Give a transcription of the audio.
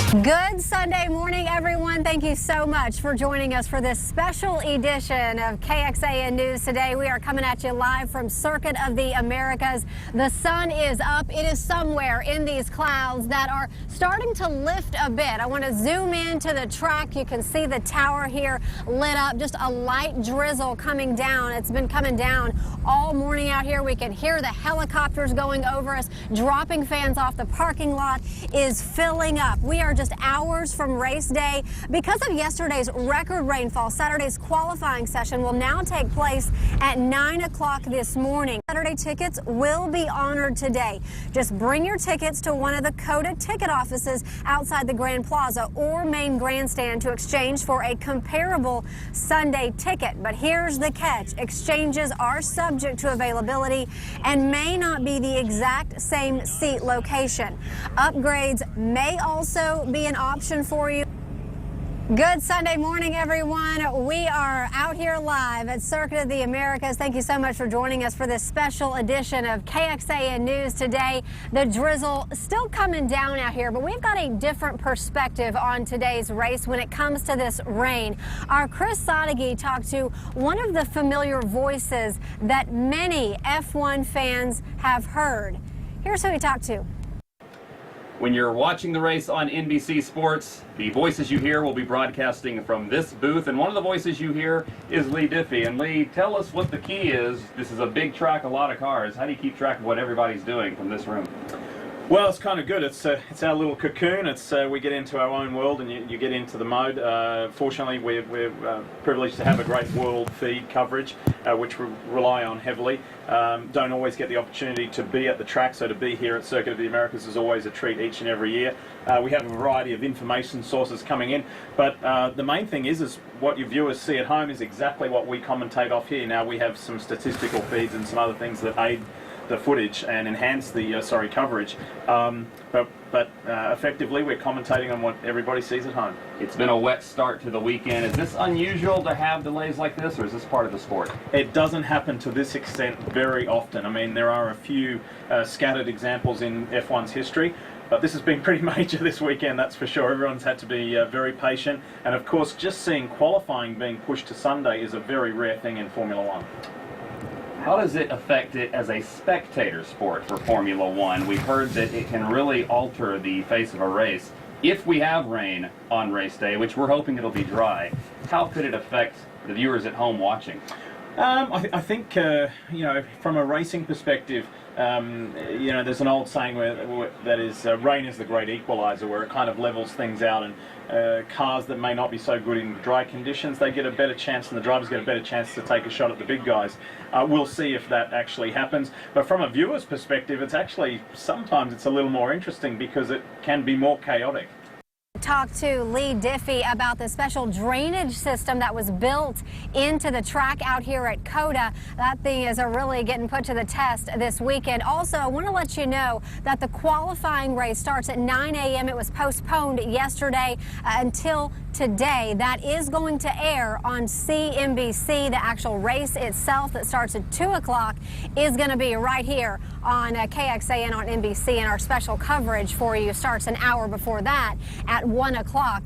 Good Sunday morning, everyone. Thank you so much for joining us for this special edition of KXAN News Today. We are coming at you live from Circuit of the Americas. The sun is up. It is somewhere in these clouds that are starting to lift a bit. I want to zoom in to the track. You can see the tower here lit up. Just a light drizzle coming down. It's been coming down all morning out here. We can hear the helicopters going over us. Dropping fans off the parking lot is filling up. We are just hours from race day. Because of yesterday's record rainfall, Saturday's qualifying session will now take place at 9 o'clock this morning. Saturday tickets will be honored today. Just bring your tickets to one of the COTA ticket offices outside the Grand Plaza or main grandstand to exchange for a comparable Sunday ticket. But here's the catch. Exchanges are subject to availability and may not be the exact same seat location. Upgrades may also be an option for you. Good Sunday morning, everyone. We are out here live at Circuit of the Americas. Thank you so much for joining us for this special edition of KXAN News Today. The drizzle still coming down out here, but we've got a different perspective on today's race when it comes to this rain. Our Chris Sadeghi talked to one of the familiar voices that many F1 fans have heard. Here's who he talked to. When you're watching the race on NBC Sports, the voices you hear will be broadcasting from this booth, and one of the voices you hear is Leigh Diffey. And Leigh, tell us what the key is. This is a big track, a lot of cars. How do you keep track of what everybody's doing from this room? Well, it's kind of good. It's our little cocoon. We get into our own world, and you get into the mode. Fortunately, we're privileged to have a great world feed coverage, which we rely on heavily. Don't always get the opportunity to be at the track, so to be here at Circuit of the Americas is always a treat each and every year. We have a variety of information sources coming in, but the main thing is what your viewers see at home is exactly what we commentate off here. Now, we have some statistical feeds and some other things that aid the footage and enhance the coverage, but effectively we're commentating on what everybody sees at home. It's been a wet start to the weekend. Is this unusual to have delays like this, or is this part of the sport? It doesn't happen to this extent very often. I mean, there are a few scattered examples in F1's history, but this has been pretty major this weekend, that's for sure. Everyone's had to be very patient, and of course just seeing qualifying being pushed to Sunday is a very rare thing in Formula One. How does it affect it as a spectator sport for Formula One? We've heard that it can really alter the face of a race. If we have rain on race day, which we're hoping it'll be dry, how could it affect the viewers at home watching? I think, from a racing perspective, there's an old saying that is, rain is the great equalizer, where it kind of levels things out, and cars that may not be so good in dry conditions, they get a better chance, and the drivers get a better chance to take a shot at the big guys. We'll see if that actually happens. But from a viewer's perspective, sometimes it's a little more interesting because it can be more chaotic. Talk to Leigh Diffey about the special drainage system that was built into the track out here at COTA. That thing is really getting put to the test this weekend. Also, I want to let you know that the qualifying race starts at 9 a.m. It was postponed yesterday until today. That is going to air on CNBC. The actual race itself that starts at 2 o'clock is going to be right here on KXAN on NBC, and our special coverage for you starts an hour before that at 1 o'clock.